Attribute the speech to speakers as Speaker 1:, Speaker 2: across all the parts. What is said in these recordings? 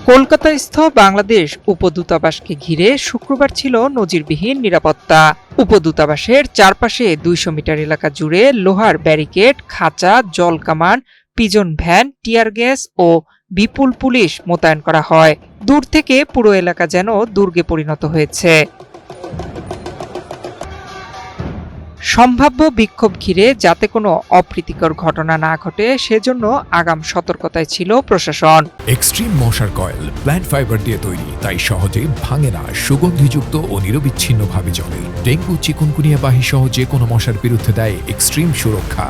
Speaker 1: কলকাতাস্থ বাংলাদেশ উপদূতাবাসকে ঘিরে শুক্রবার ছিল নজিরবিহীন নিরাপত্তা। উপদূতাবাসের চারপাশে ২০০ মিটার এলাকা জুড়ে লোহার ব্যারিকেড, খাঁচা, জলকামান, পিজন ভ্যান, টিয়ার গ্যাস ও বিপুল পুলিশ মোতায়েন করা হয়। দূর থেকে পুরো এলাকা যেন দুর্গে পরিণত হয়েছে। সম্ভাব্য বিক্ষোভ ঘিরে যাতে কোনো অপ্রীতিকর ঘটনা না ঘটে সেজন্য আগাম সতর্কতায় ছিল প্রশাসন।
Speaker 2: এক্সট্রিম মশার কয়েল প্ল্যান্ট ফাইবার দিয়ে তৈরি, তাই সহজে ভাঙে না, সুগন্ধিযুক্ত ও নিরবিচ্ছিন্নভাবে জ্বলে। ডেঙ্গু, চিকুনগুনিয়া বাহি সহ যে কোনো মশার বিরুদ্ধে দেয় এক্সট্রিম সুরক্ষা।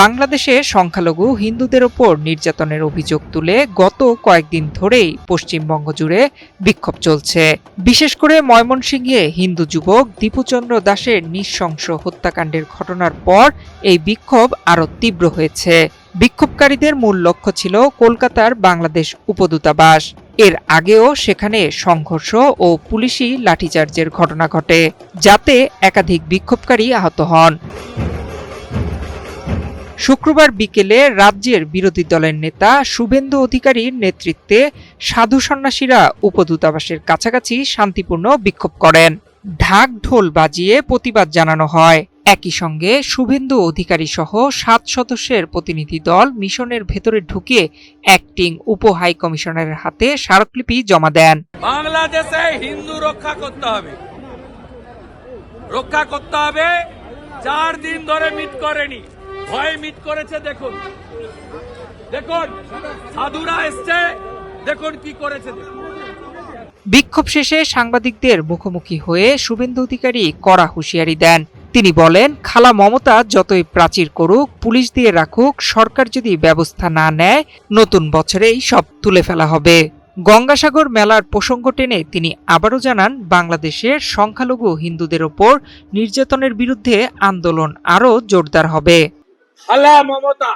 Speaker 1: বাংলাদেশে সংখ্যালঘু হিন্দুদের ওপর নির্যাতনের অভিযোগ তুলে গত কয়েকদিন ধরেই পশ্চিমবঙ্গ জুড়ে বিক্ষোভ চলছে। বিশেষ করে ময়মনসিংহে হিন্দু যুবক দীপুচন্দ্র দাসের নৃশংস হত্যাকাণ্ডের ঘটনার পর এই বিক্ষোভ আরও তীব্র হয়েছে। বিক্ষোভকারীদের মূল লক্ষ্য ছিল কলকাতার বাংলাদেশ উপদূতাবাস। এর আগেও সেখানে সংঘর্ষ ও পুলিশি লাঠিচার্জের ঘটনা ঘটে, যাতে একাধিক বিক্ষোভকারী আহত হন। শুক্রবার বিকেলে রাজ্যের বিরোধী দলের নেতা শুভেন্দু অধিকারীর নেতৃত্বে সাধু সন্ন্যাসীরা উপদূতাবাসের কাছাকাছি শান্তিপূর্ণ বিক্ষোভ করেন। ঢাক ঢোল বাজিয়ে প্রতিবাদ জানানো হয়। একই সঙ্গে শুভেন্দু অধিকারী সহ ৭ সদস্যের প্রতিনিধি দল মিশনের ভেতরে ঢুকে অ্যাক্টিং উপ হাই কমিশনারের হাতে স্মারকলিপি জমা দেন।
Speaker 3: বাংলাদেশে হিন্দু রক্ষা করতে হবে। 4 দিন ধরে মিট করেনি, ভয় মিট করেছে। দেখুন সাধুরা এসছে, দেখুন কি করেছে।
Speaker 1: বিক্ষোভ শেষে সাংবাদিকদের মুখোমুখি হয়ে শুভেন্দু অধিকারী কড়া হুঁশিয়ারি দেন। তিনি বলেন, খালা মমতা যতই প্রাচীর করুক, পুলিশ দিয়ে রাখুক, সরকার যদি ব্যবস্থা না নেয় নতুন বছরেই সব তুলে ফেলা হবে। গঙ্গাসাগর মেলার প্রসঙ্গ টেনে তিনি আবারও জানান, বাংলাদেশের সংখ্যালঘু হিন্দুদের ওপর নির্যাতনের বিরুদ্ধে আন্দোলন আরও জোরদার হবে।
Speaker 3: খালা মমতা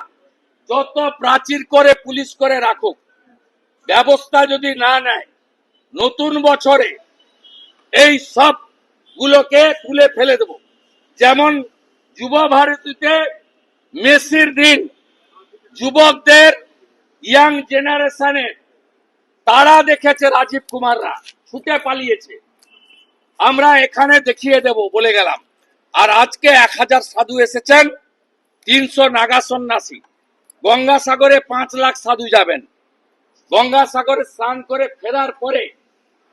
Speaker 3: যত প্রাচীর করে পুলিশ করে রাখুক, ব্যবস্থা যদি না নেয় নতুন বছরে এই সব গুলোকে তুলে ফেলে দেব। যেমন যুব ভারতীতে মেসির দিন যুবকদের, ইয়াং জেনারেশনের তারা দেখেছে রাজীব কুমাররা ছুটে পালিয়েছে, আমরা এখানে দেখিয়ে দেব বলে গেলাম। আর আজকে 1000 সাধু এসেছেন, 300 নাগা সন্ন্যাসী। গঙ্গাসাগরে 5 লাখ সাধু যাবেন। গঙ্গাসাগরে স্নান করে ফেরার পরে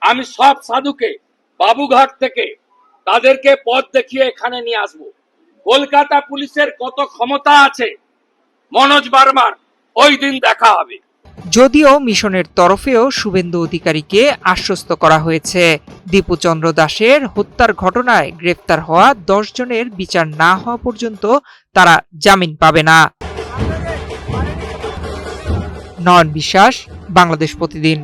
Speaker 3: আমি সব সাধুকে বাবুঘাট থেকে তাদেরকে পথ দেখিয়ে এখানে নিয়ে আসবো। কলকাতা পুলিশের কত ক্ষমতা আছে মনোজ বার্মার ওই দিন দেখা হবে।
Speaker 1: যদিও মিশনের তরফেও শুভেন্দু অধিকারীকে আশ্বস্ত করা হয়েছে, দীপুচন্দ্র দাসের হত্যার ঘটনায় গ্রেফতার হওয়া 10 জনের বিচার না হওয়া পর্যন্ত তারা জামিন পাবে না। নয়ন বিশ্বাস, বাংলাদেশ প্রতিদিন।